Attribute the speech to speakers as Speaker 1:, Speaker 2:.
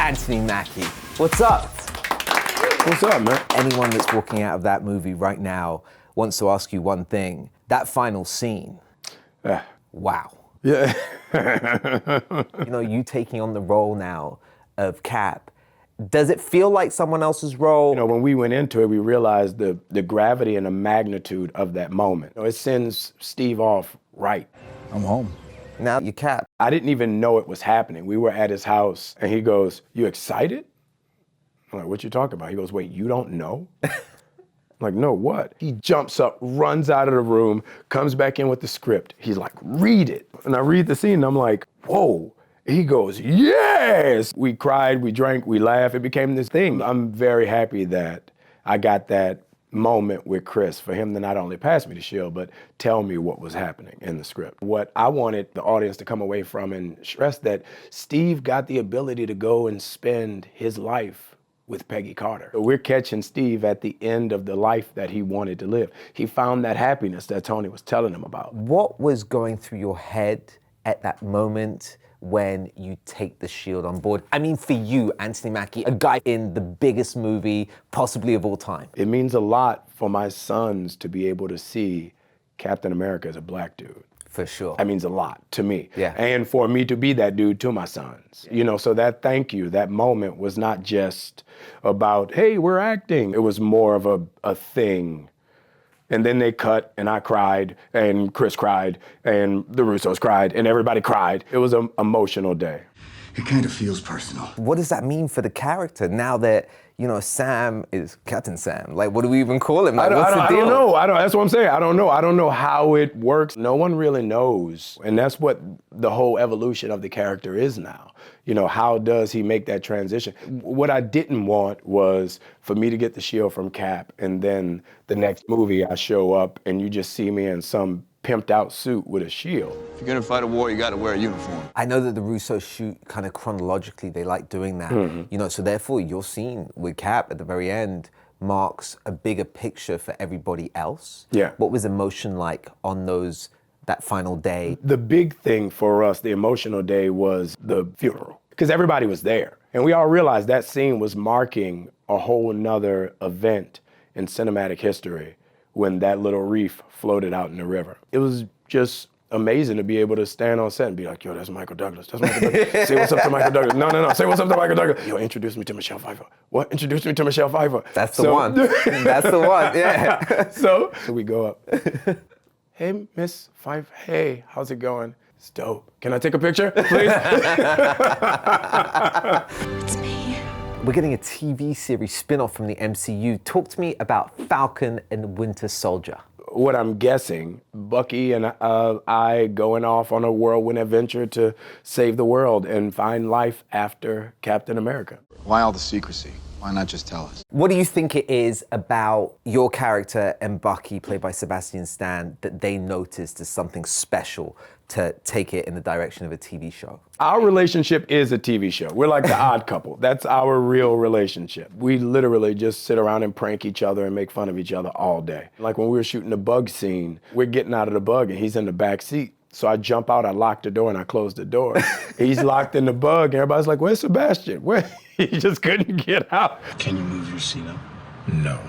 Speaker 1: Anthony Mackie. What's up?
Speaker 2: What's up, man?
Speaker 1: Anyone that's walking out of that movie right now wants to ask you one thing. That final scene. Wow.
Speaker 2: Yeah.
Speaker 1: You know, you taking on the role now of Cap. Does it feel like someone else's role?
Speaker 2: You know, when we went into it, we realized the gravity and the magnitude of that moment. You know, it sends Steve off right.
Speaker 3: I'm home.
Speaker 1: Now you're Cap.
Speaker 2: I didn't even know it was happening. We were at his house, and he goes, "You excited?" I'm like, "What you talking about?" He goes, "Wait, you don't know?" I'm like, "No, what?" He jumps up, runs out of the room, comes back in with the script. He's like, "Read it." And I read the scene, and I'm like, "Whoa." He goes, "Yes!" We cried, we drank, we laughed. It became this thing. I'm very happy that I got that moment with Chris for him to not only pass me the shield, but tell me what was happening in the script. What I wanted the audience to come away from and stress that Steve got the ability to go and spend his life with Peggy Carter. So we're catching Steve at the end of the life that he wanted to live. He found that happiness that Tony was telling him about.
Speaker 1: What was going through your head at that moment when you take the shield on board? I mean, for you, Anthony Mackie, a guy in the biggest movie possibly of all time.
Speaker 2: It means a lot for my sons to be able to see Captain America as a black dude.
Speaker 1: For sure.
Speaker 2: That means a lot to me.
Speaker 1: Yeah.
Speaker 2: And for me to be that dude to my sons. You know, so that thank you, that moment was not just about, hey, we're acting. It was more of a thing. And then they cut, and I cried, and Chris cried, and the Russos cried, and everybody cried. It was an emotional day.
Speaker 3: It kind of feels personal.
Speaker 1: What does that mean for the character now that, you know, Sam is Captain Sam? Like, what do we even call him? Like, what's the deal?
Speaker 2: I don't know. That's what I'm saying. I don't know. I don't know how it works. No one really knows. And that's what the whole evolution of the character is now. You know, how does he make that transition? What I didn't want was for me to get the shield from Cap, and then the next movie I show up and you just see me in some pimped out suit with a shield.
Speaker 4: If you're gonna fight a war, you gotta wear a uniform.
Speaker 1: I know that the Russos shoot kind of chronologically. They like doing that. You know, so therefore your scene with Cap at the very end marks a bigger picture for everybody else.
Speaker 2: Yeah.
Speaker 1: What was emotion like on that final day?
Speaker 2: The big thing for us, the emotional day, was the funeral, because everybody was there. And we all realized that scene was marking a whole nother event in cinematic history when that little reef floated out in the river. It was just amazing to be able to stand on set and be like, yo, that's Michael Douglas. That's Michael Douglas. Say what's up to Michael Douglas. No. Say what's up to Michael Douglas. Yo, introduce me to Michelle Pfeiffer. What? Introduce me to Michelle Pfeiffer.
Speaker 1: That's the one. That's the one, yeah.
Speaker 2: So we go up. Hey, Miss Pfeiffer. Hey, how's it going? It's dope. Can I take a picture, please?
Speaker 5: It's me.
Speaker 1: We're getting a TV series spin-off from the MCU. Talk to me about Falcon and Winter Soldier.
Speaker 2: What I'm guessing, Bucky and I going off on a whirlwind adventure to save the world and find life after Captain America.
Speaker 4: Why all the secrecy? Why not just tell us?
Speaker 1: What do you think it is about your character and Bucky, played by Sebastian Stan, that they noticed as something special to take it in the direction of a TV show?
Speaker 2: Our relationship is a TV show. We're like the odd couple. That's our real relationship. We literally just sit around and prank each other and make fun of each other all day. Like when we were shooting the bug scene, we're getting out of the bug and he's in the back seat. So I jump out, I lock the door, and I close the door. He's locked in the bug, and everybody's like, where's Sebastian? Where? He just couldn't get out.
Speaker 3: Can you move your seat up? No.